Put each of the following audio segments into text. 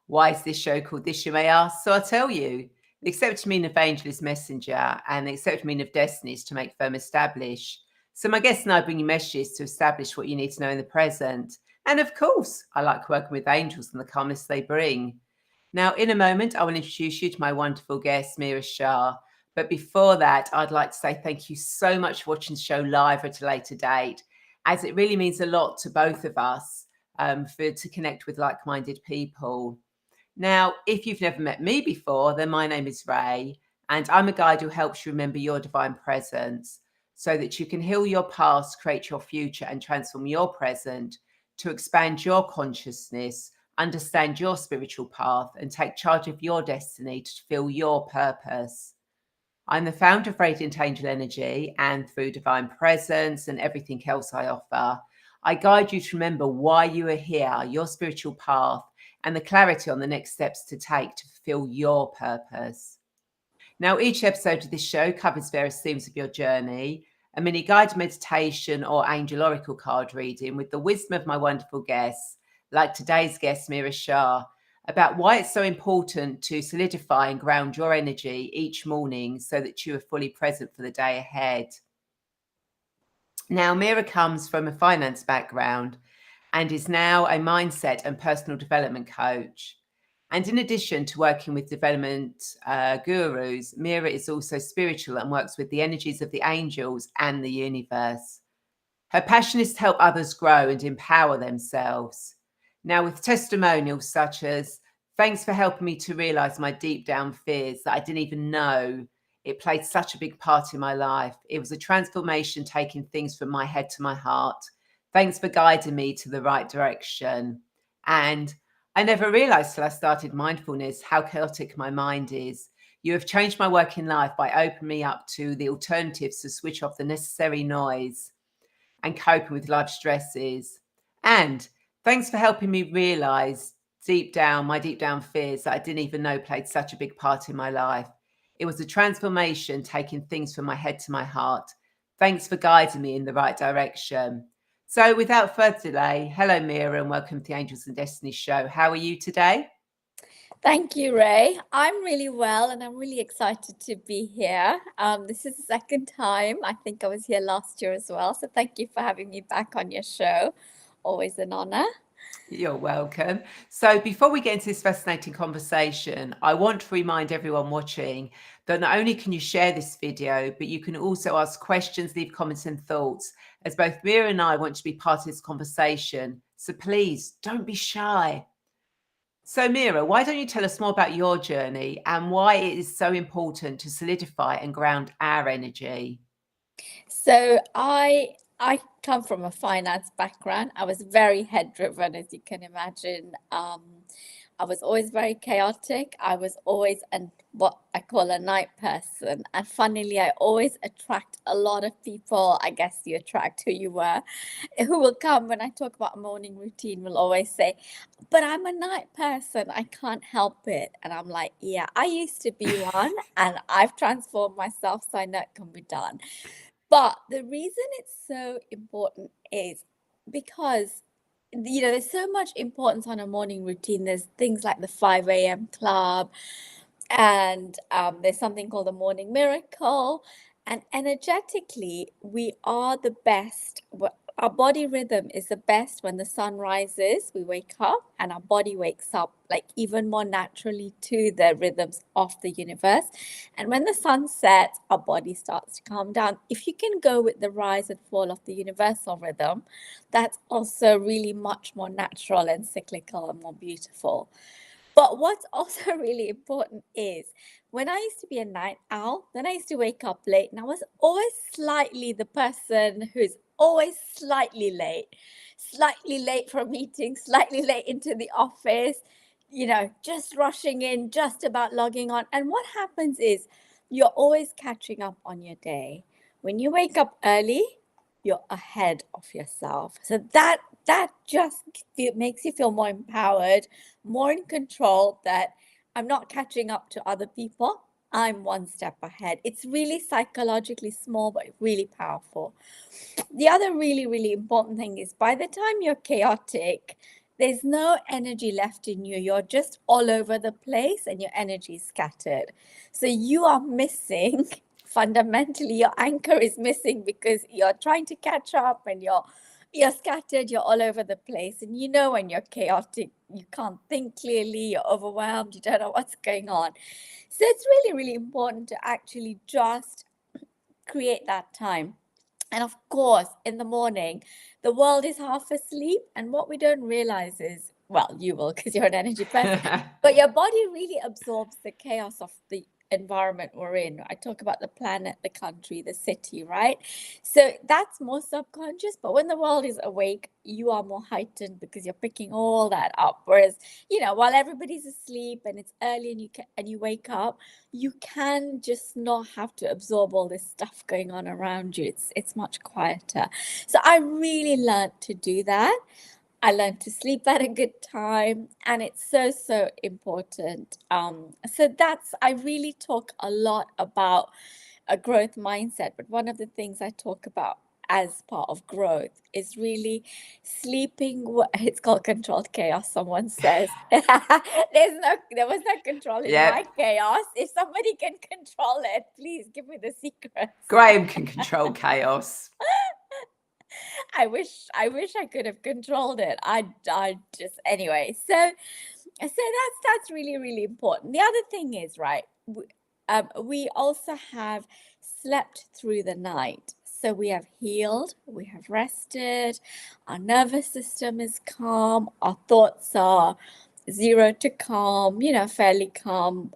Why is this show called This, you may ask? So I'll tell you. The accepted meaning of angel is messenger, and the accepted meaning of destiny is to make firm establish. So my guests and I bring you messages to establish what you need to know in the present. And of course, I like working with angels and the calmness they bring. Now, in a moment, I will introduce you to my wonderful guest, Meera Shah. But before that, I'd like to say thank you so much for watching the show live at a later date, as it really means a lot to both of us to connect with like-minded people. Now, if you've never met me before, then my name is Rae, and I'm a guide who helps you remember your divine presence so that you can heal your past, create your future, and transform your present to expand your consciousness, understand your spiritual path, and take charge of your destiny to fulfill your purpose. I'm the founder of Radiant Angel Energy, and through divine presence and everything else I offer, I guide you to remember why you are here, your spiritual path, and the clarity on the next steps to take to fulfill your purpose. Now, each episode of this show covers various themes of your journey, a mini guided meditation or angel oracle card reading with the wisdom of my wonderful guests, like today's guest, Meera Shah, about why it's so important to solidify and ground your energy each morning so that you are fully present for the day ahead. Now, Meera comes from a finance background and is now a mindset and personal development coach. And in addition to working with development gurus, Meera is also spiritual and works with the energies of the angels and the universe. Her passion is to help others grow and empower themselves. Now, with testimonials such as, thanks for helping me to realize my deep down fears that I didn't even know it played such a big part in my life. It was a transformation taking things from my head to my heart. Thanks for guiding me to the right direction. And I never realized till I started mindfulness how chaotic my mind is. You have changed my working life by opening me up to the alternatives to switch off the necessary noise and coping with life stresses. And thanks for helping me realize my deep down fears that I didn't even know played such a big part in my life. It was a transformation taking things from my head to my heart. Thanks for guiding me in the right direction. So without further delay, hello Meera and welcome to the Angels and Destiny show. How are you today? Thank you, Rae. I'm really well and I'm really excited to be here. This is the second time. I think I was here last year as well. So thank you for having me back on your show. Always an honor. You're welcome. So before we get into this fascinating conversation, I want to remind everyone watching that not only can you share this video, but you can also ask questions, leave comments and thoughts, as both Meera and I want to be part of this conversation. So please don't be shy. So Meera, why don't you tell us more about your journey and why it is so important to solidify and ground our energy? So I come from a finance background. I was very head driven, as you can imagine. I was always very chaotic. I was always what I call a night person. And funnily, I always attract a lot of people. I guess you attract who will come when I talk about morning routine, will always say, but I'm a night person. I can't help it. And I'm like, yeah, I used to be one and I've transformed myself. So I know it can be done. But the reason it's so important is because there's so much importance on a morning routine. There's things like the 5 a.m. club, and there's something called the morning miracle. And energetically, we are the best. Our body rhythm is the best when the sun rises, we wake up, and our body wakes up like even more naturally to the rhythms of the universe. And when the sun sets, our body starts to calm down. If you can go with the rise and fall of the universal rhythm, that's also really much more natural and cyclical and more beautiful. But what's also really important is when I used to be a night owl, then I used to wake up late, and I was always slightly the person who's always slightly late for meetings, slightly late into the office, just rushing in, just about logging on. And what happens is you're always catching up on your day. When you wake up early, you're ahead of yourself. So that just makes you feel more empowered, more in control, that I'm not catching up to other people. I'm one step ahead. It's really psychologically small, but really powerful. The other really, really important thing is by the time you're chaotic, there's no energy left in you. You're just all over the place and your energy is scattered. So you are missing, fundamentally, your anchor is missing because you're trying to catch up and you're scattered, you're all over the place. And you know when you're chaotic, you can't think clearly, you're overwhelmed, you don't know what's going on. So it's really, really important to actually just create that time. And of course, in the morning, the world is half asleep. And what we don't realize is, well, you will because you're an energy person, but your body really absorbs the chaos of the environment we're in. I talk about the planet, the country, the city, right? So that's more subconscious. But when the world is awake, you are more heightened because you're picking all that up. Whereas, while everybody's asleep and it's early and you wake up, you can just not have to absorb all this stuff going on around you. It's much quieter. So I really learned to do that. I learned to sleep at a good time, and it's so, so important. So I really talk a lot about a growth mindset, but one of the things I talk about as part of growth is really sleeping. It's called controlled chaos, someone says. There was no control in my chaos. If somebody can control it, please give me the secrets. Graham can control chaos. I wish I could have controlled it. I just, anyway. So that's really, really important. The other thing is, right, we also have slept through the night. So we have healed, we have rested, our nervous system is calm, our thoughts are 0 to calm, fairly calm.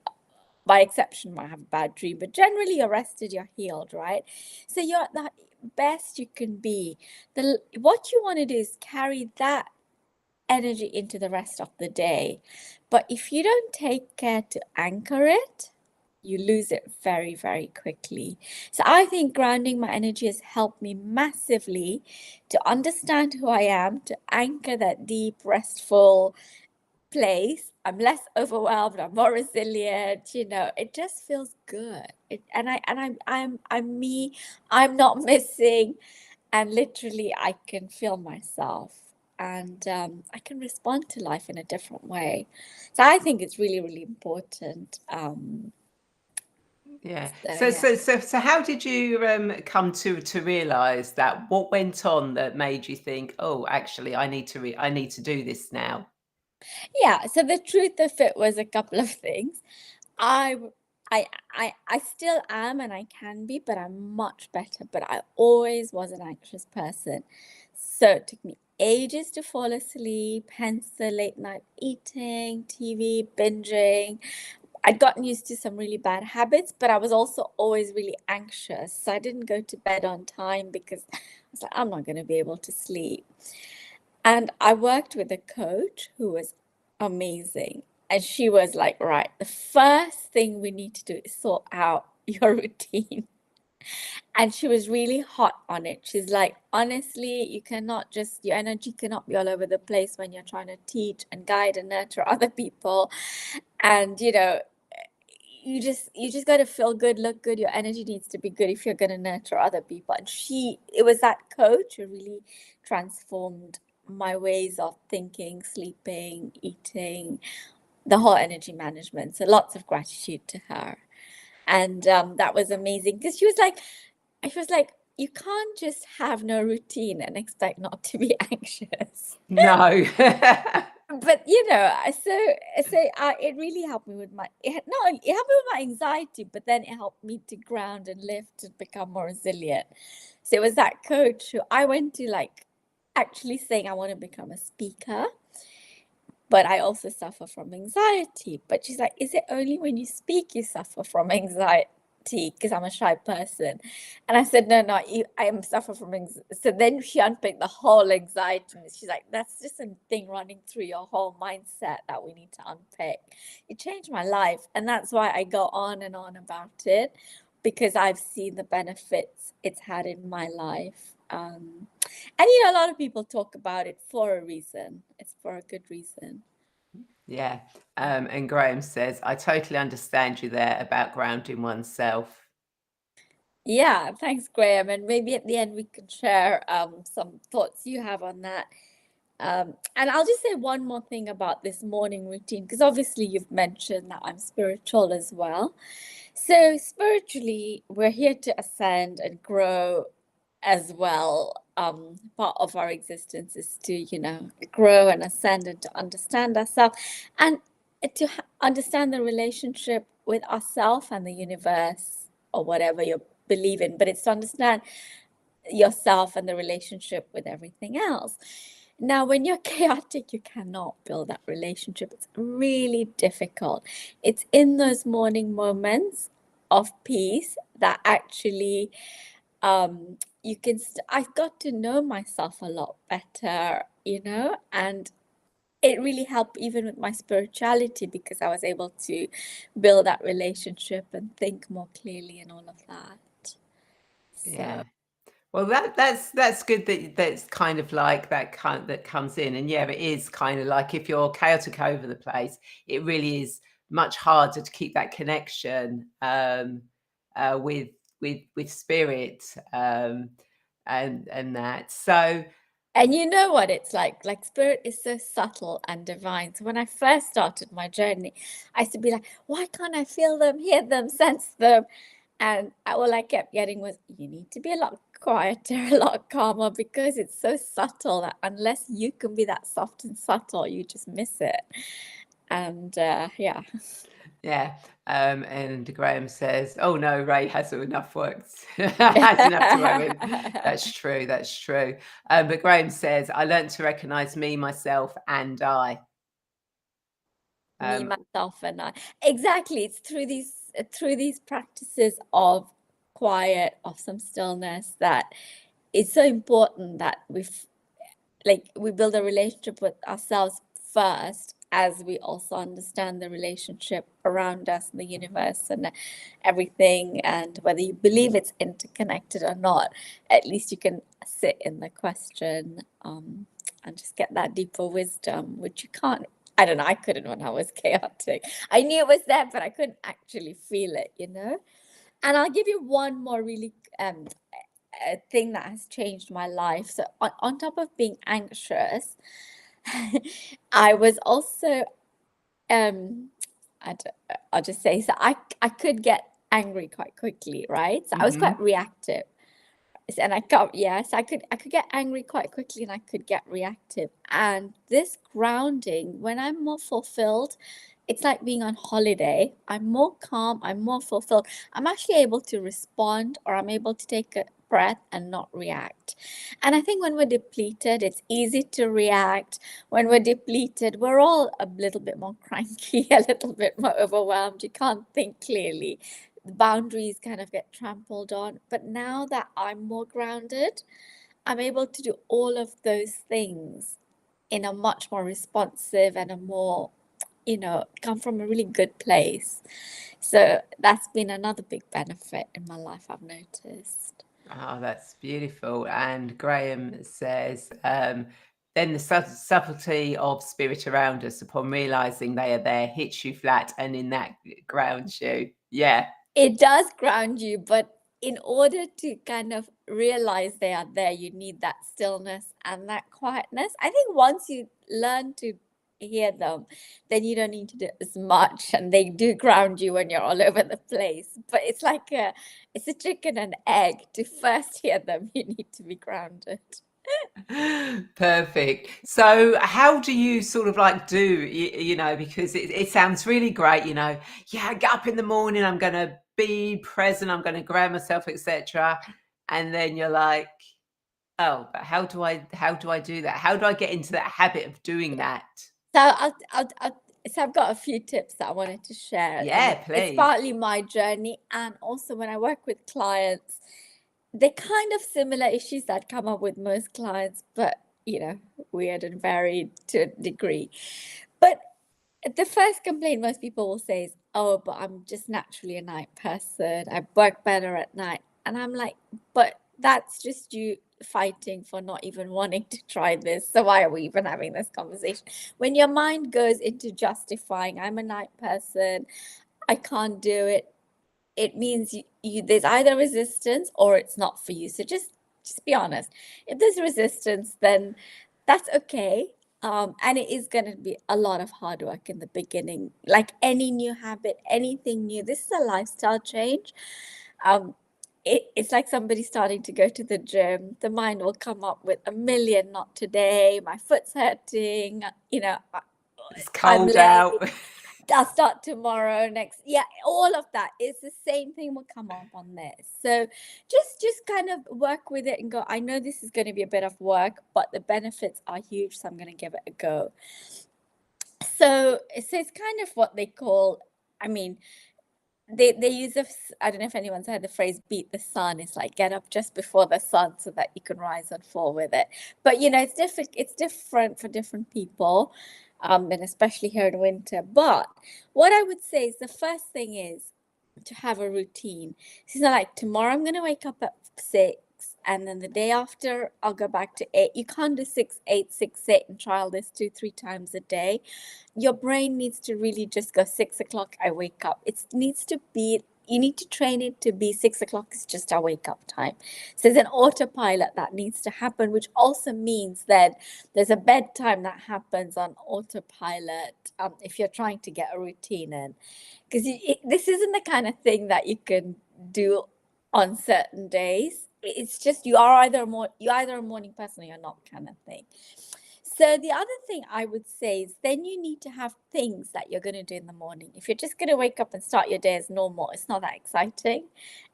By exception, you might have a bad dream, but generally you're rested, you're healed, right? So you're the best you can be. What you want to do is carry that energy into the rest of the day. But if you don't take care to anchor it, you lose it very, very quickly. So I think grounding my energy has helped me massively to understand who I am, to anchor that deep, restful place. I'm less overwhelmed, I'm more resilient, it just feels good. I'm me, I'm not missing, and literally I can feel myself. And I can respond to life in a different way. So I think it's really, really important. So how did you come to realize that? What went on that made you think, oh, actually, I need to do this now? Yeah. So the truth of it was a couple of things. I still am, and I can be, but I'm much better. But I always was an anxious person. So it took me ages to fall asleep, hence the late night eating, TV, binging. I'd gotten used to some really bad habits, but I was also always really anxious. So I didn't go to bed on time because I was like, I'm not going to be able to sleep. And I worked with a coach who was amazing. And she was like, right, the first thing we need to do is sort out your routine. And she was really hot on it. She's like, honestly, your energy cannot be all over the place when you're trying to teach and guide and nurture other people. And, you just got to feel good, look good. Your energy needs to be good if you're going to nurture other people. And it was that coach who really transformed my ways of thinking, sleeping, eating, the whole energy management. So lots of gratitude to her. And that was amazing because she was like, you can't just have no routine and expect not to be anxious. No. But it really helped me with it helped me with my anxiety, but then it helped me to ground and lift and become more resilient. So it was that coach who I went to, like, actually saying I want to become a speaker, but I also suffer from anxiety. But she's like, is it only when you speak you suffer from anxiety? Because I'm a shy person. And I said, no, I am suffer from anxiety. So then she unpicked the whole anxiety. She's like, that's just a thing running through your whole mindset that we need to unpick. It changed my life. And that's why I go on and on about it, because I've seen the benefits it's had in my life. And a lot of people talk about it for a reason. It's for a good reason. Yeah. And Graham says, I totally understand you there about grounding oneself. Yeah, thanks, Graham. And maybe at the end we can share some thoughts you have on that. And I'll just say one more thing about this morning routine, because obviously you've mentioned that I'm spiritual as well. So spiritually, we're here to ascend and grow as well. Part of our existence is to, grow and ascend and to understand ourselves and to understand the relationship with ourselves and the universe or whatever you believe in. But it's to understand yourself and the relationship with everything else. Now, when you're chaotic, you cannot build that relationship. It's really difficult. It's in those morning moments of peace that actually you can. I've got to know myself a lot better, and it really helped even with my spirituality because I was able to build that relationship and think more clearly and all of that. Yeah. So. Well, that's good that's kind of like that comes in, and yeah, it is kind of like if you're chaotic over the place, it really is much harder to keep that connection with spirit, and that. So And you know what it's like spirit is so subtle and divine. So when I first started my journey, I used to be like, why can't I feel them, hear them, sense them? And all I kept getting was, you need to be a lot quieter, a lot calmer, because it's so subtle that unless you can be that soft and subtle, you just miss it. And yeah. yeah, and Graham says, "Oh no, Ray has enough work, has enough to work with." That's true. That's true. But Graham says, "I learned to recognize me, myself, and I." Me, myself, and I. Exactly. It's through these practices of quiet, of some stillness, that it's so important that we build a relationship with ourselves first, as we also understand the relationship around us in the universe and everything. And whether you believe it's interconnected or not, at least you can sit in the question and just get that deeper wisdom, which you can't. I don't know. I couldn't when I was chaotic. I knew it was there, but I couldn't actually feel it, And I'll give you one more really a thing that has changed my life. So on top of being anxious, I was also I'll just say, so I could get angry quite quickly, right? So I was quite reactive. And I could get angry quite quickly and I could get reactive. And this grounding, when I'm more fulfilled, it's like being on holiday. I'm more calm, I'm more fulfilled. I'm actually able to respond, or I'm able to take a breath and not react. And I think when we're depleted, it's easy to react. When we're depleted, we're all a little bit more cranky, a little bit more overwhelmed. You can't think clearly. The boundaries kind of get trampled on. But now that I'm more grounded, I'm able to do all of those things in a much more responsive and a more, come from a really good place. So that's been another big benefit in my life, I've noticed. Oh, that's beautiful. And Graham says, then the subtlety of spirit around us upon realizing they are there hits you flat, and in that grounds you. Yeah. It does ground you, but in order to kind of realize they are there, you need that stillness and that quietness. I think once you learn to hear them, then you don't need to do as much, and they do ground you when you're all over the place. But it's like it's a chicken and egg. To first hear them, you need to be grounded. Perfect. So how do you sort of like do, because it sounds really great, yeah, I get up in the morning, I'm going to be present, I'm going to ground myself, etc. And then you're like, oh, but how do I do that? How do I get into that habit of doing that? So I've got a few tips that I wanted to share. Yeah, It's please. partly my journey, and also when I work with clients, they're kind of similar issues that come up with most clients, but weird and varied to a degree. But the first complaint most people will say is, oh, but I'm just naturally a night person. I work better at night. And I'm like, but that's just you fighting for not even wanting to try this. So why are we even having this conversation? When your mind goes into justifying, I'm a night person, I can't do it, it means there's either resistance or it's not for you. So just be honest. If there's resistance, then That's okay. And it is going to be a lot of hard work in the beginning. Like any new habit, anything new, this is a lifestyle change. Um, it's like somebody starting to go to the gym. The mind will come up with a million, not today, my foot's hurting, It's I'm cold late. out. I'll start tomorrow next. Yeah, all of that is the same thing will come up on this. So just kind of work with it and go, I know this is going to be a bit of work, but the benefits are huge, so I'm going to give it a go. So it's kind of what they call, I mean, they use I don't know if anyone's heard the phrase beat the sun. It's like get up just before the sun so that you can rise and fall with it. But it's different for different people, and especially here in winter. But what I would say is the first thing is to have a routine. It's not like tomorrow I'm gonna wake up at 6 and then the day after I'll go back to 8. You can't do 6, 8, 6, 8 and trial this 2, 3 times a day. Your brain needs to really just go 6 o'clock, I wake up. It needs to be, you need to train it to be 6 o'clock is just our wake up time. So there's an autopilot that needs to happen, which also means that there's a bedtime that happens on autopilot if you're trying to get a routine in. Because this isn't the kind of thing that you can do on certain days. It's just you're either a morning person or you're not, kind of thing. So the other thing I would say is then you need to have things that you're going to do in the morning. If you're just going to wake up and start your day as normal, it's not that exciting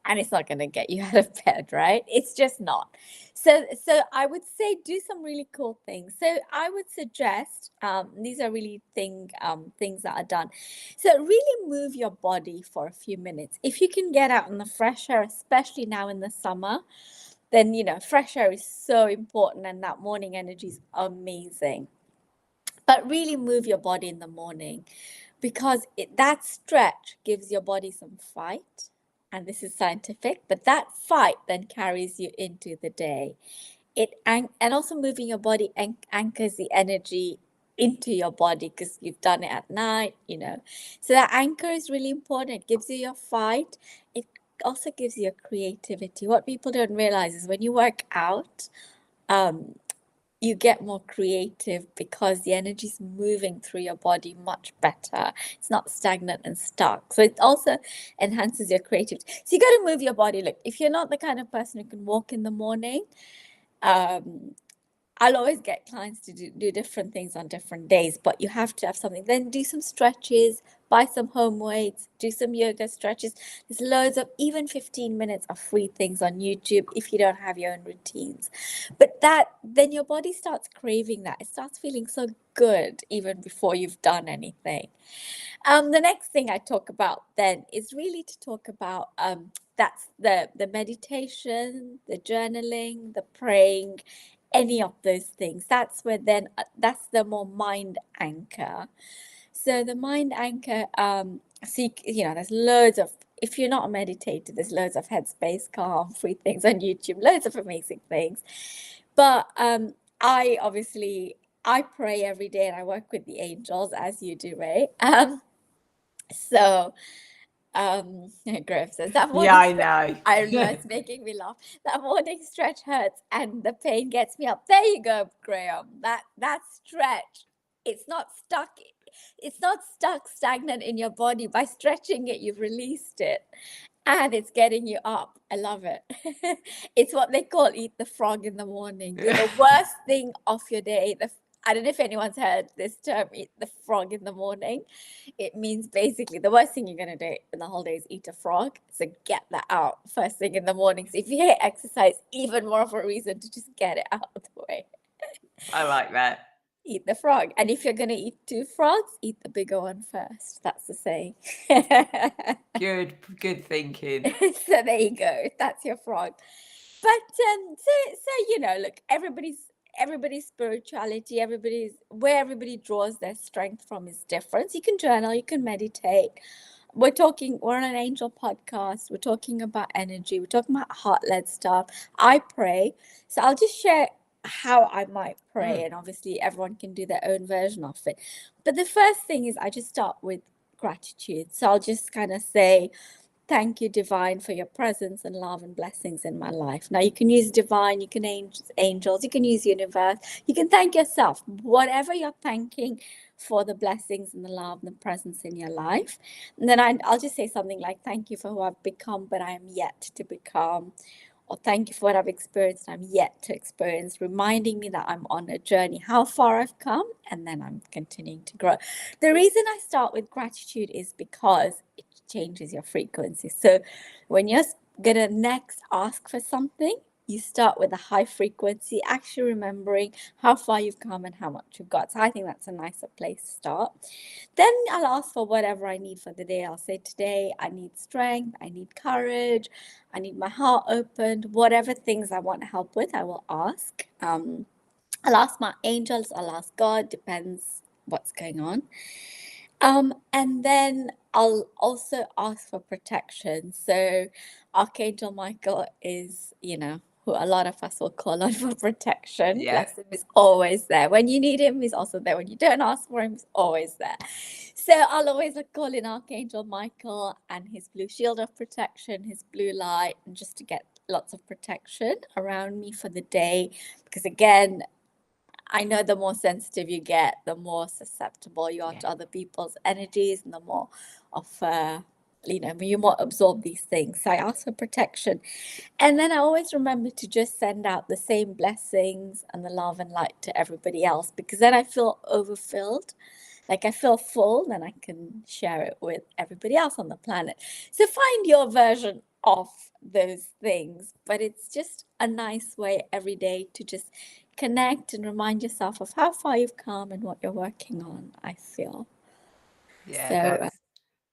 and it's not going to get you out of bed, right? It's just not. So I would say do some really cool things. So I would suggest, these are really things that are done. So really move your body for a few minutes. If you can get out in the fresh air, especially now in the summer, then fresh air is so important and that morning energy is amazing. But really move your body in the morning because that stretch gives your body some fight, and this is scientific, but that fight then carries you into the day. And also moving your body anchors the energy into your body because you've done it at night, so that anchor is really important. It gives you your fight. It also gives you a creativity. What people don't realize is when you work out, you get more creative because the energy is moving through your body much better. It's not stagnant and stuck. So it also enhances your creativity. So you got to move your body. Look, if you're not the kind of person who can walk in the morning, I'll always get clients to do different things on different days, but you have to have something. Then do some stretches, buy some home weights, do some yoga stretches. There's loads of, even 15 minutes of free things on YouTube if you don't have your own routines. But then your body starts craving that. It starts feeling so good even before you've done anything. The next thing I talk about then is really to talk about that's the meditation, the journaling, the praying, any of those things. That's where then that's the more mind anchor. So the mind anchor, there's loads of, if you're not a meditator, there's loads of headspace, calm, free things on YouTube, loads of amazing things. But I pray every day and I work with the angels as you do, Rae. So Graham says that morning. Yeah, I know. I know it's making me laugh. That morning stretch hurts and the pain gets me up. There you go, Graham. That stretch, it's not stuck. It's not stuck stagnant in your body. By stretching it, you've released it. And it's getting you up. I love it. It's what they call eat the frog in the morning. Do the worst thing of your day. I don't know if anyone's heard this term, eat the frog in the morning. It means basically the worst thing you're going to do in the whole day is eat a frog. So get that out first thing in the morning. So if you hate exercise, even more of a reason to just get it out of the way. I like that. Eat the frog. And if you're going to eat 2 frogs, eat the bigger one first. That's the saying. Good thinking. So there you go. That's your frog. But look, everybody's spirituality, where everybody draws their strength from is different. You can journal, you can meditate. We're on an angel podcast. We're talking about energy. We're talking about heart-led stuff. I pray. So I'll just share how I might pray, and obviously everyone can do their own version of it. But the first thing is I just start with gratitude. So I'll just kind of say, thank you, divine, for your presence and love and blessings in my life. Now you can use divine, you can angels, you can use universe, you can thank yourself, whatever you're thanking for the blessings and the love and the presence in your life. And then I'll just say something like, thank you for who I've become, but I am yet to become. Or thank you for what I've experienced, I'm yet to experience, reminding me that I'm on a journey, how far I've come, and then I'm continuing to grow. The reason I start with gratitude is because it changes your frequency. So when you're going to next ask for something, you start with a high frequency, actually remembering how far you've come and how much you've got. So I think that's a nicer place to start. Then I'll ask for whatever I need for the day. I'll say, today I need strength, I need courage, I need my heart opened. Whatever things I want help with, I will ask. I'll ask my angels, I'll ask God, depends what's going on. And then I'll also ask for protection. So Archangel Michael is, who a lot of us will call on for protection. Yeah. Bless him, is always there. When you need him, he's also there. When you don't ask for him, he's always there. So I'll always call in Archangel Michael and his blue shield of protection, his blue light, and just to get lots of protection around me for the day. Because again, I know the more sensitive you get, the more susceptible you are to other people's energies, and the more of, you more absorb these things. So I ask for protection. And then I always remember to just send out the same blessings and the love and light to everybody else, because then I feel overfilled. Like I feel full, then I can share it with everybody else on the planet. So find your version of those things, but it's just a nice way every day to just connect and remind yourself of how far you've come and what you're working on, I feel.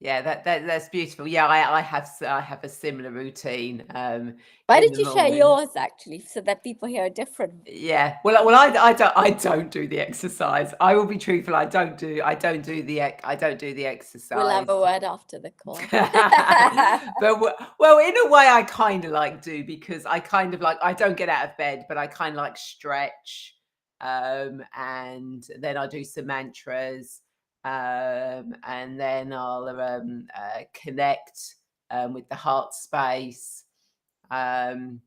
Yeah, that's beautiful. Yeah, I have a similar routine Why in did the you share morning. yours, actually, so that people hear a different? Yeah. Well, I don't do the exercise. I will be truthful. I don't do the exercise. We'll have a word after the call. But well, in a way, I kind of like do, because I kind of like, I don't get out of bed, but I kind of like stretch, and then I'll do some mantras, and then I'll connect with the heart space. And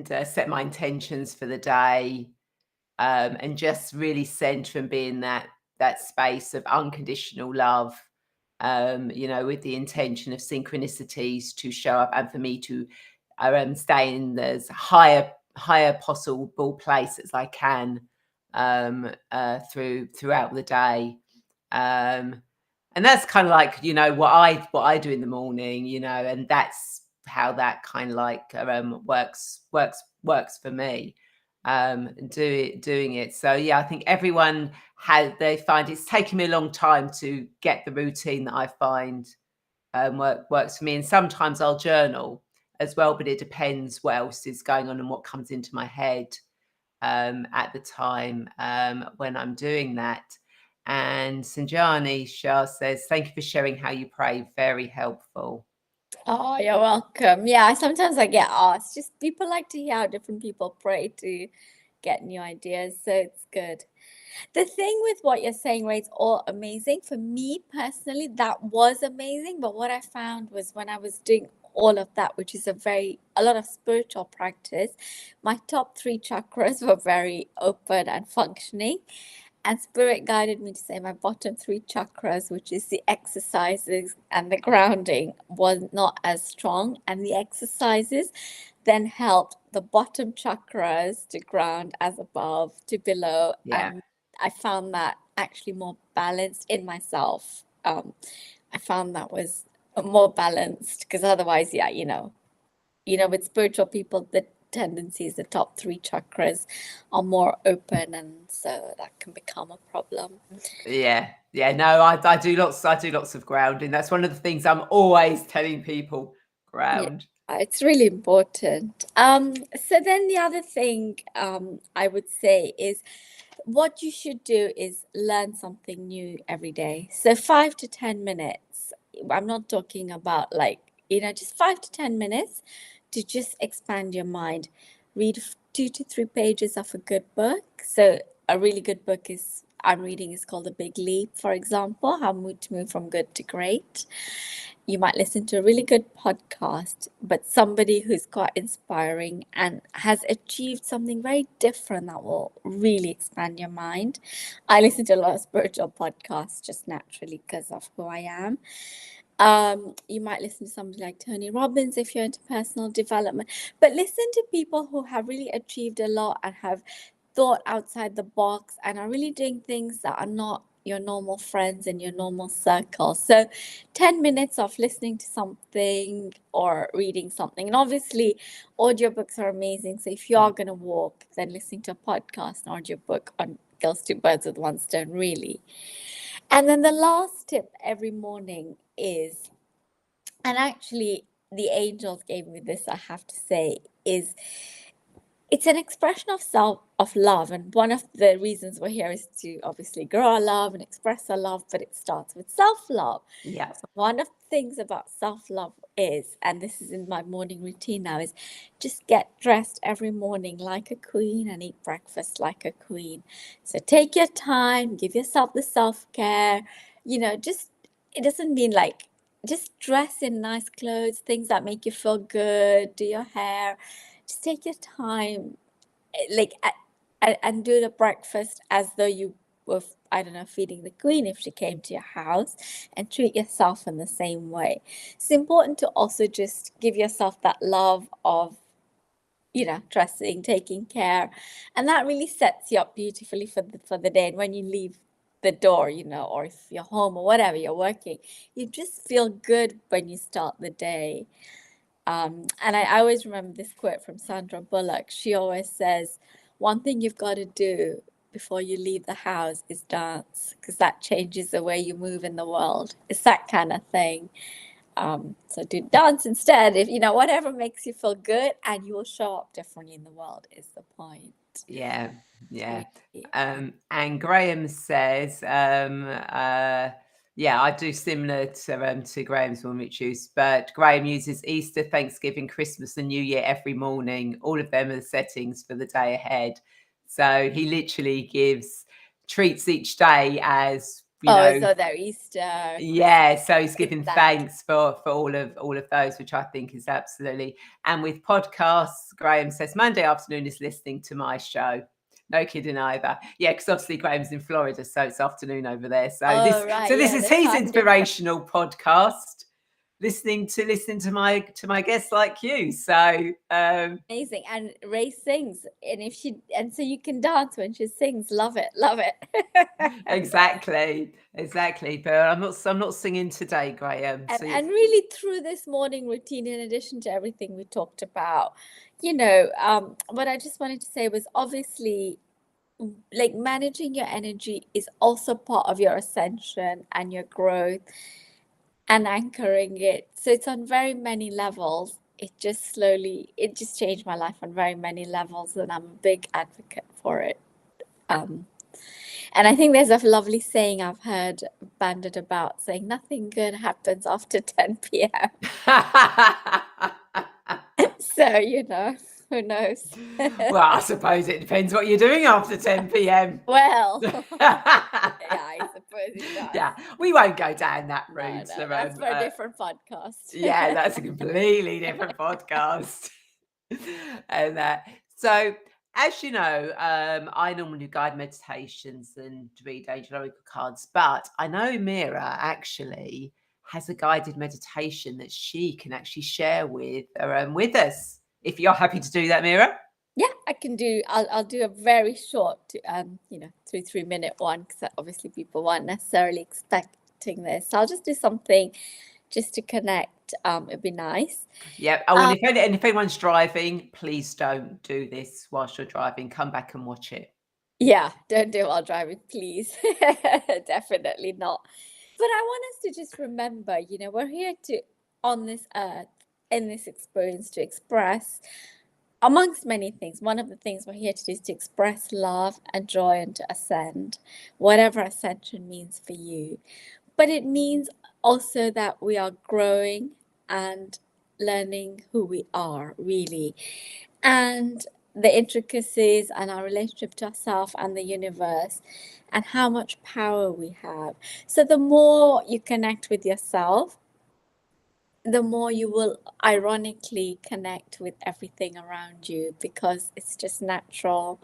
set my intentions for the day, and just really center and be in that space of unconditional love, with the intention of synchronicities to show up, and for me to stay in as higher possible place as I can, throughout the day. And that's kind of like, what I do in the morning, and that's how that kind of like works for me, doing it. So yeah, I think everyone they find, it's taken me a long time to get the routine that I find works for me. And sometimes I'll journal as well, but it depends what else is going on and what comes into my head at the time when I'm doing that. And Sanjani Shah says, thank you for sharing how you pray. Very helpful. Oh, you're welcome. Yeah, sometimes I get asked. Just people like to hear how different people pray to get new ideas. So it's good. The thing with what you're saying, Ray, it's all amazing. For me personally, that was amazing. But what I found was when I was doing all of that, which is a lot of spiritual practice, my top 3 chakras were very open and functioning. And spirit guided me to say my bottom 3 chakras, which is the exercises and the grounding, was not as strong. And the exercises then helped the bottom chakras to ground as above to below. Yeah. And I found that actually more balanced in myself. I found that was more balanced, because otherwise, with spiritual people, the tendency is the top 3 chakras are more open, and so that can become a problem. Yeah. No, I do lots of grounding. That's one of the things I'm always telling people. Ground. Yeah, it's really important. So then the other thing I would say is, what you should do is learn something new every day. So 5 to 10 minutes. I'm not talking about just 5 to 10 minutes to just expand your mind. Read 2 to 3 pages of a good book. So a really good book I'm reading is called The Big Leap, for example, How to Move from Good to Great. you might listen to a really good podcast, but somebody who's quite inspiring and has achieved something very different that will really expand your mind. I listen to a lot of spiritual podcasts just naturally because of who I am. You might listen to somebody like Tony Robbins if you're into personal development, but listen to people who have really achieved a lot and have thought outside the box and are really doing things that are not your normal friends in your normal circle. So 10 minutes of listening to something or reading something. And obviously audiobooks are amazing. So if you are going to walk, then listening to a podcast, an audiobook on kills two birds with one stone, really. And then the last tip every morning is, and actually the angels gave me this, I have to say, is it's an expression of love. And one of the reasons we're here is to obviously grow our love and express our love, but it starts with self-love. Yeah. So one of the things about self-love is, and this is in my morning routine now, is just get dressed every morning like a queen and eat breakfast like a queen. So take your time, give yourself the self-care, just, it doesn't mean like, just dress in nice clothes, things that make you feel good, do your hair. Just take your time, like, and do the breakfast as though you were, I don't know, feeding the queen if she came to your house, and treat yourself in the same way. It's important to also just give yourself that love of, dressing, taking care, and that really sets you up beautifully for the day. And when you leave the door, or if you're home or whatever you're working, you just feel good when you start the day. And I always remember this quote from Sandra Bullock. She always says, one thing you've got to do before you leave the house is dance, because that changes the way you move in the world. It's that kind of thing. So do dance instead, if whatever makes you feel good, and you will show up differently in the world is the point. Yeah. Really. And Graham says, yeah, I do similar to Graham's one, which is, but Graham uses Easter, Thanksgiving, Christmas, and New Year every morning. All of them are the settings for the day ahead. So he literally treats each day as, So they're Easter. yeah, so he's giving Exactly. thanks for all of those, which I think is absolutely. And with podcasts, Graham says Monday afternoon is listening to my show. No kidding either. Yeah, because obviously Graham's in Florida, so it's afternoon over there. So Right, this yeah, is the his time difference. inspirational podcast. Listening to my guests like you. So Amazing. And Rae sings, and so you can dance when she sings. Love it. exactly. But I'm not singing today, Graham. And really, through this morning routine, in addition to everything we talked about, what I just wanted to say was, obviously, like, managing your energy is also part of your ascension and your growth, and anchoring it. So it's on very many levels. It just changed my life on very many levels, and I'm a big advocate for it. And I think there's a lovely saying I've heard bandied about, saying nothing good happens after 10 p.m. So, who knows? Well, I suppose it depends what you're doing after 10 p.m. Well, yeah, I suppose it does. Yeah, we won't go down that route. No, that's for a different podcast. Yeah, that's a completely different podcast. And so, as you know, I normally do guided meditations and read angel oracle cards, but I know Meera actually has a guided meditation that she can actually share with us. If you're happy to do that, Meera. Yeah, I can do. I'll do a very short, 2-3 minute one, because obviously people weren't necessarily expecting this. So I'll just do something just to connect. It'd be nice. Yeah. Oh, and if anyone's driving, please don't do this whilst you're driving. Come back and watch it. Yeah, don't do it while driving, please. Definitely not. But I want us to just remember, we're here on this earth, in this experience, to express, amongst many things. One of the things we're here to do is to express love and joy and to ascend, whatever ascension means for you. But it means also that we are growing and learning who we are, really. And the intricacies and our relationship to ourselves and the universe, and how much power we have. So the more you connect with yourself, the more you will ironically connect with everything around you, because it's just natural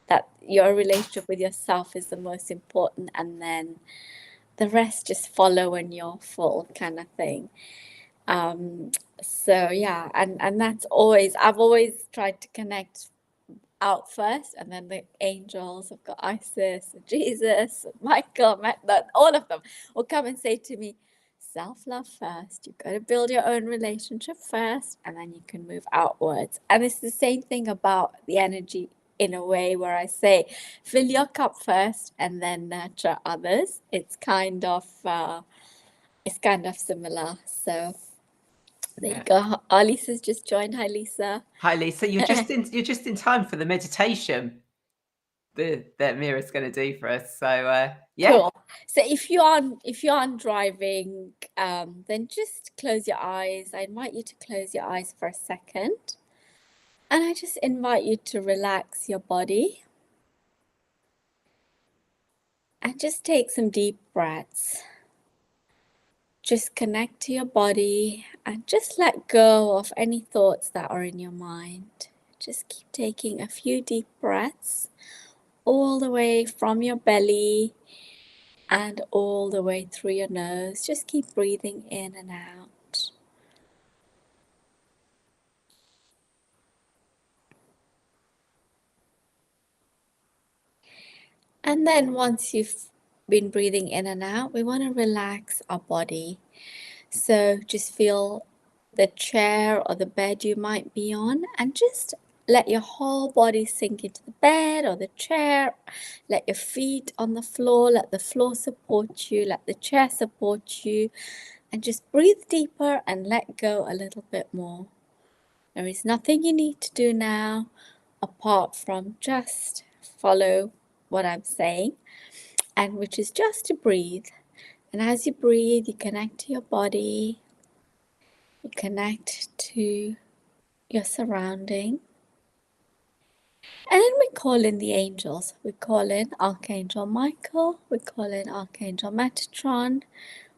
that your relationship with yourself is the most important, and then the rest just follow when you're full, kind of thing. So yeah, and that's always, I've always tried to connect out first, and then the angels, I've got Isis, Jesus, Michael, all of them will come and say to me, self-love first. You've got to build your own relationship first, and then you can move outwards. And it's the same thing about the energy, in a way, where I say, fill your cup first and then nurture others. It's kind of similar. So there you go. Our Lisa's just joined. Hi, Lisa. Hi, Lisa. You're just in time for the meditation that Meera's going to do for us. So yeah. Cool. So if you aren't driving, then just close your eyes. I invite you to close your eyes for a second, and I just invite you to relax your body and just take some deep breaths. Just connect to your body and just let go of any thoughts that are in your mind. Just keep taking a few deep breaths all the way from your belly and all the way through your nose. Just keep breathing in and out. And then once you've been breathing in and out, we want to relax our body. So just feel the chair or the bed you might be on, and just let your whole body sink into the bed or the chair. Let your feet on the floor, let the floor support you, let the chair support you, and just breathe deeper and let go a little bit more. There is nothing you need to do now apart from just follow what I'm saying, and which is just to breathe. And as you breathe, you connect to your body, you connect to your surrounding. And then we call in the angels. We call in Archangel Michael, we call in Archangel Metatron,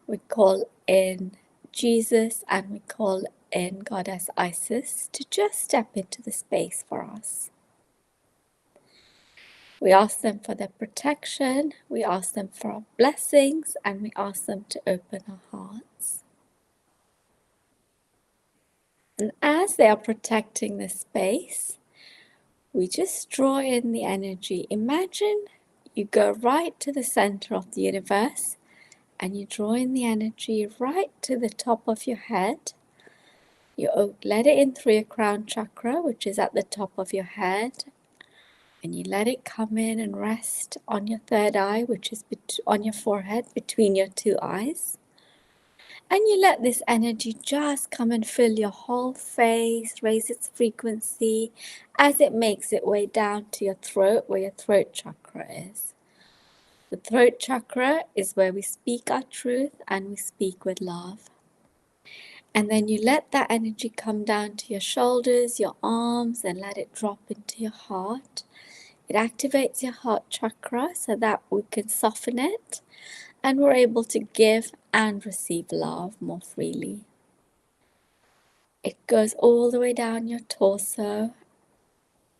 we call in Jesus, and we call in Goddess Isis to just step into the space for us. We ask them for their protection, we ask them for our blessings, and we ask them to open our hearts. And as they are protecting this space, we just draw in the energy. Imagine you go right to the center of the universe and you draw in the energy right to the top of your head. You let it in through your crown chakra, which is at the top of your head. And you let it come in and rest on your third eye, which is on your forehead, between your two eyes. And you let this energy just come and fill your whole face, raise its frequency as it makes its way down to your throat, where your throat chakra is. The throat chakra is where we speak our truth and we speak with love. And then you let that energy come down to your shoulders, your arms, and let it drop into your heart. It activates your heart chakra so that we can soften it and we're able to give and receive love more freely. It goes all the way down your torso,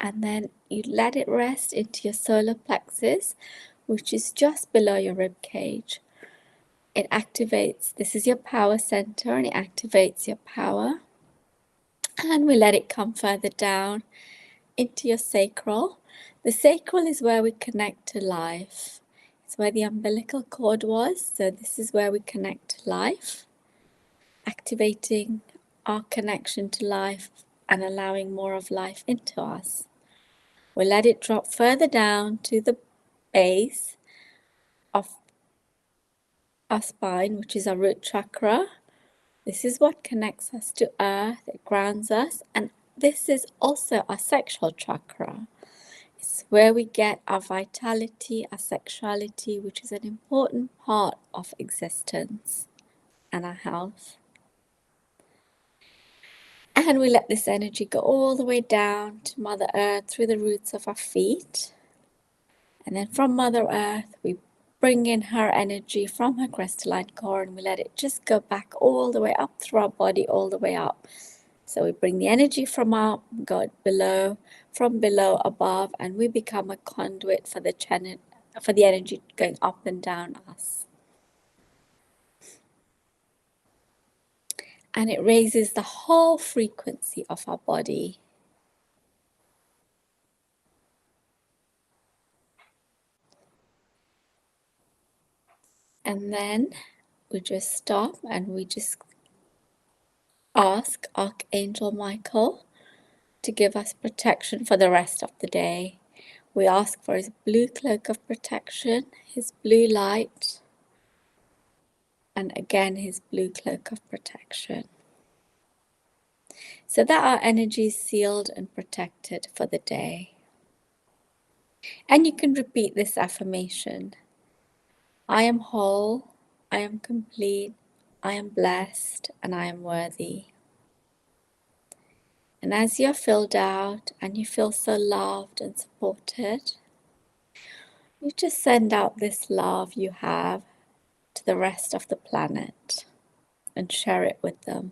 and then you let it rest into your solar plexus, which is just below your rib cage. It activates, this is your power center, and it activates your power. And we let it come further down into your sacral. The sacral is where we connect to life. It's where the umbilical cord was, so this is where we connect to life, activating our connection to life and allowing more of life into us. We let it drop further down to the base of our spine, which is our root chakra. This is what connects us to earth, it grounds us, and this is also our sexual chakra. It's where we get our vitality, our sexuality, which is an important part of existence and our health. And we let this energy go all the way down to Mother Earth through the roots of our feet. And then from Mother Earth, we bring in her energy from her crystalline core, and we let it just go back all the way up through our body, all the way up. So we bring the energy from up, go below, from below above, and we become a conduit for the energy going up and down us. And it raises the whole frequency of our body. And then we just stop and we just ask Archangel Michael to give us protection for the rest of the day. We ask for his blue cloak of protection, his blue light, and again his blue cloak of protection, so that our energy is sealed and protected for the day. And you can repeat this affirmation: I am whole, I am complete, I am blessed, and I am worthy. And as you're filled out and you feel so loved and supported, you just send out this love you have to the rest of the planet and share it with them.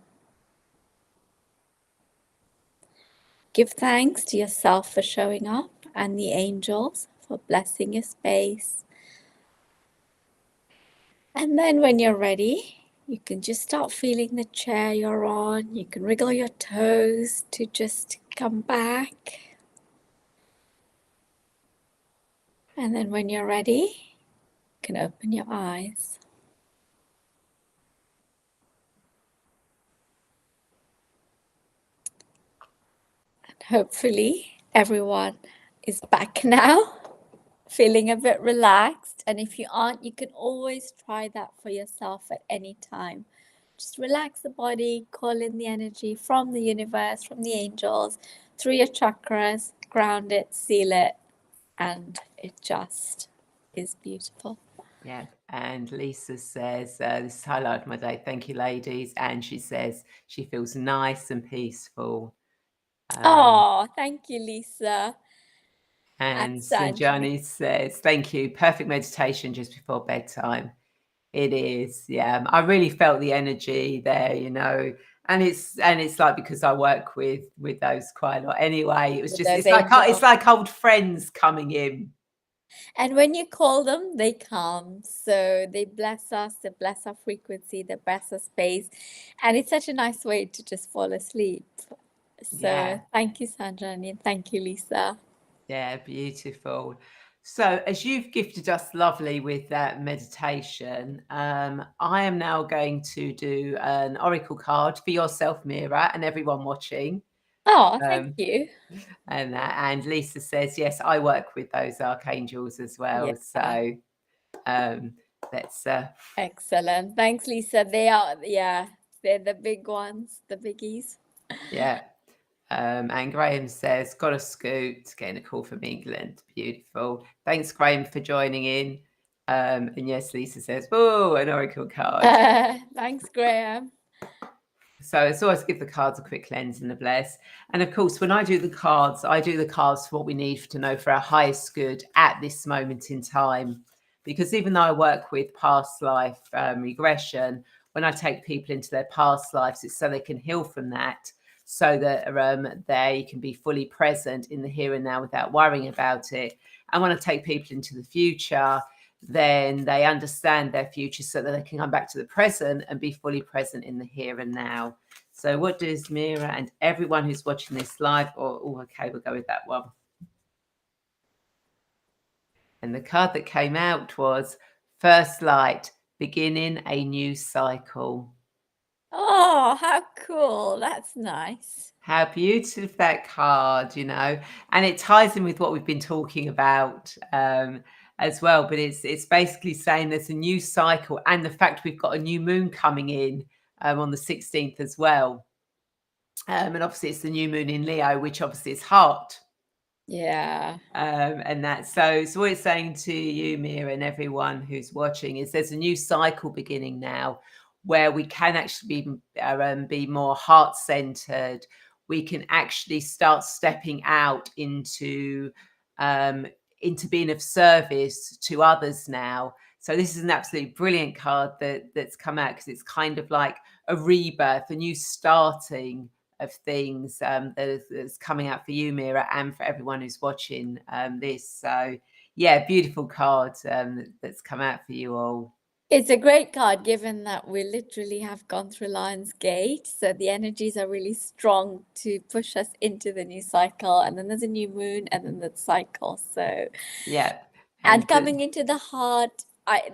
Give thanks to yourself for showing up and the angels for blessing your space. And then when you're ready, you can just start feeling the chair you're on. You can wriggle your toes to just come back. And then when you're ready, you can open your eyes. And hopefully everyone is back now, feeling a bit relaxed. And if you aren't, you can always try that for yourself at any time. Just relax the body, call in the energy from the universe, from the angels, through your chakras, ground it, seal it, and it just is beautiful. Yeah, and Lisa says, this highlighted my day. Thank you, ladies. And she says she feels nice and peaceful. Oh, thank you, Lisa. And Sanjani. Sanjani says, thank you. Perfect meditation just before bedtime. It is, yeah. I really felt the energy there, you know. And it's like, because I work with those quite a lot anyway. It was just it's like old friends coming in. And when you call them, they come. So they bless us, they bless our frequency, they bless our space. And it's such a nice way to just fall asleep. So thank you, Sanjani, and thank you, Lisa. Yeah, beautiful. So as you've gifted us lovely with that meditation, I am now going to do an oracle card for yourself, Meera, and everyone watching. Oh, thank you. And Lisa says, yes, I work with those archangels as well. Yeah. So let's excellent. Thanks, Lisa. They're the big ones, the biggies. Yeah. And Graham says, got a scoot, getting a call from England. Beautiful. Thanks, Graham, for joining in. And yes, Lisa says, oh, an oracle card. Thanks, Graham. So it's always give the cards a quick cleanse and a bless. And of course, when I do the cards for what we need to know for our highest good at this moment in time. Because even though I work with past life regression, when I take people into their past lives, it's so they can heal from that, so that they can be fully present in the here and now without worrying about it. And when I take people into the future, then they understand their future so that they can come back to the present and be fully present in the here and now. So what does Meera and everyone who's watching this live, okay, we'll go with that one. And the card that came out was First Light, beginning a new cycle. Oh, how cool. That's nice. How beautiful that card, you know, and it ties in with what we've been talking about as well. But it's basically saying there's a new cycle, and the fact we've got a new moon coming in on the 16th as well. And obviously it's the new moon in Leo, which obviously is heart. Yeah. And that, so what it's saying to you, Meera, and everyone who's watching, is there's a new cycle beginning now where we can actually be more heart-centered. We can actually start stepping out into being of service to others now. So this is an absolutely brilliant card that's come out, because it's kind of like a rebirth, a new starting of things that's coming out for you, Meera, and for everyone who's watching this. So yeah, beautiful card that's come out for you all. It's a great card given that we literally have gone through Lion's Gate. So the energies are really strong to push us into the new cycle. And then there's a new moon and then the cycle. So, Yeah. and coming into the heart,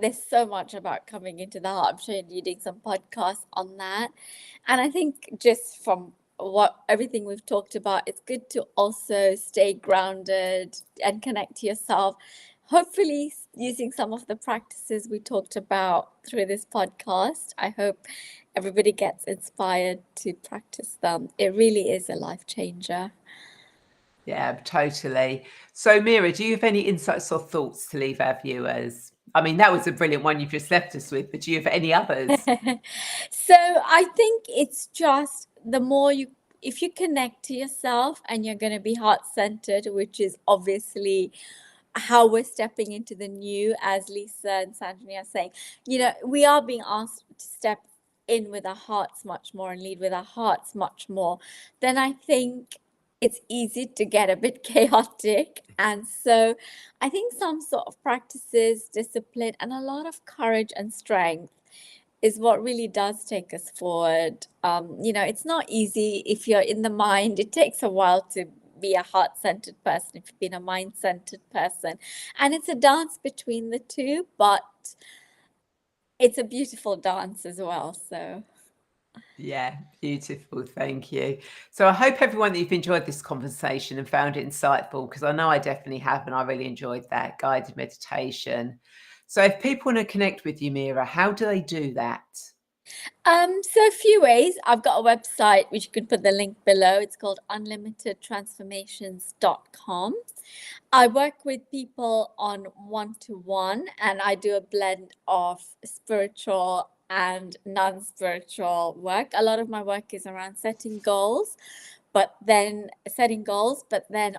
there's so much about coming into the heart. I'm sure you're doing some podcasts on that. And I think just from everything we've talked about, it's good to also stay grounded and connect to yourself. Hopefully, using some of the practices we talked about through this podcast. I hope everybody gets inspired to practice them. It really is a life changer. Yeah, totally. So, Meera, do you have any insights or thoughts to leave our viewers? I mean, that was a brilliant one you've just left us with, but do you have any others? So I think it's just the more if you connect to yourself and you're going to be heart-centered, which is obviously how we're stepping into the new, as Lisa and Sanjani are saying, we are being asked to step in with our hearts much more and lead with our hearts much more. Then I think it's easy to get a bit chaotic. And so I think some sort of practices, discipline, and a lot of courage and strength is what really does take us forward. It's not easy if you're in the mind. It takes a while to be a heart-centered person if you've been a mind-centered person. And it's a dance between the two, but it's a beautiful dance as well. So Yeah, beautiful. Thank you. So I hope everyone that you've enjoyed this conversation and found it insightful, because I know I definitely have, and I really enjoyed that guided meditation. So if people want to connect with you, Meera, how do they do that? So a few ways. I've got a website which you can put the link below. It's called unlimitedtransformations.com. I work with people on one-to-one, and I do a blend of spiritual and non-spiritual work. A lot of my work is around setting goals, but then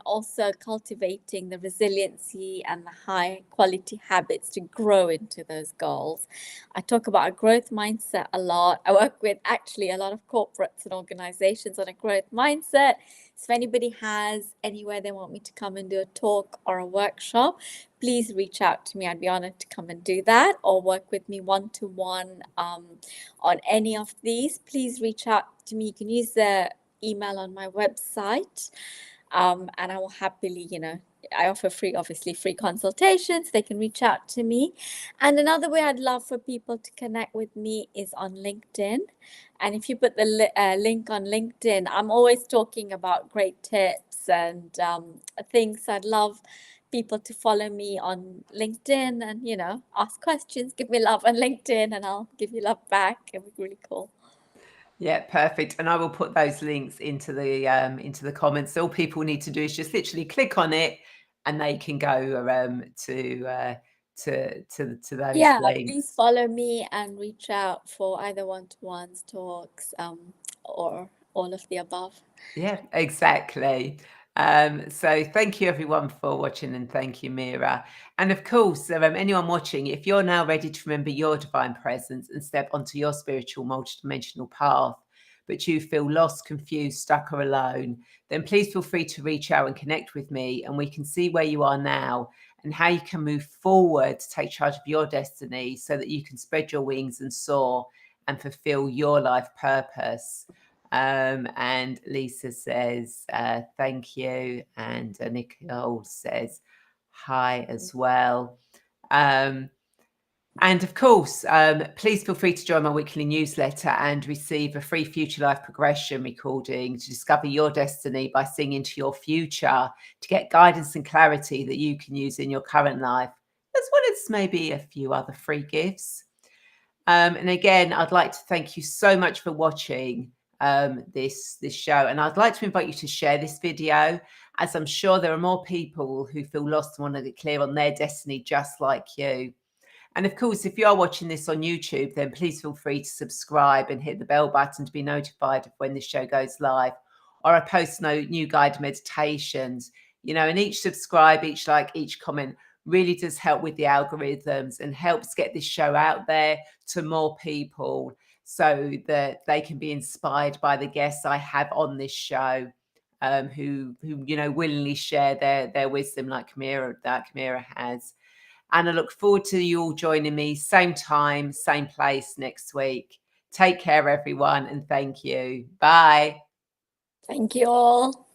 also cultivating the resiliency and the high quality habits to grow into those goals. I talk about a growth mindset a lot. I work with actually a lot of corporates and organizations on a growth mindset. So if anybody has anywhere they want me to come and do a talk or a workshop, please reach out to me. I'd be honored to come and do that, or work with me one-to-one on any of these. Please reach out to me. You can use the email on my website, and I will happily, I offer free consultations. They can reach out to me. And another way I'd love for people to connect with me is on LinkedIn. And if you put the link on LinkedIn, I'm always talking about great tips and things. I'd love people to follow me on LinkedIn and, ask questions, give me love on LinkedIn, and I'll give you love back. It'd be really cool. Yeah, perfect. And I will put those links into the comments. All people need to do is just literally click on it, and they can go to those Yeah, links. please follow me and reach out for either one-to-ones, talks, or all of the above. Yeah, exactly. So thank you everyone for watching, and thank you, Meera. And of course, anyone watching, if you're now ready to remember your divine presence and step onto your spiritual multidimensional path, but you feel lost, confused, stuck, or alone, then please feel free to reach out and connect with me, and we can see where you are now and how you can move forward to take charge of your destiny so that you can spread your wings and soar and fulfill your life purpose. And Lisa says, thank you. And Nicole says, hi as well. And of course, please feel free to join my weekly newsletter and receive a free Future Life Progression recording to discover your destiny by seeing into your future, to get guidance and clarity that you can use in your current life, as well as maybe a few other free gifts. And again, I'd like to thank you so much for watching this show, and I'd like to invite you to share this video, as I'm sure there are more people who feel lost and want to get clear on their destiny just like you. And of course, if you are watching this on YouTube, then please feel free to subscribe and hit the bell button to be notified of when this show goes live, or I post new guided meditations. And each subscribe, each like, each comment really does help with the algorithms and helps get this show out there to more people so that they can be inspired by the guests I have on this show, who willingly share their wisdom like Meera has. And I look forward to you all joining me same time, same place next week. Take care, everyone, and thank you. Bye. Thank you all.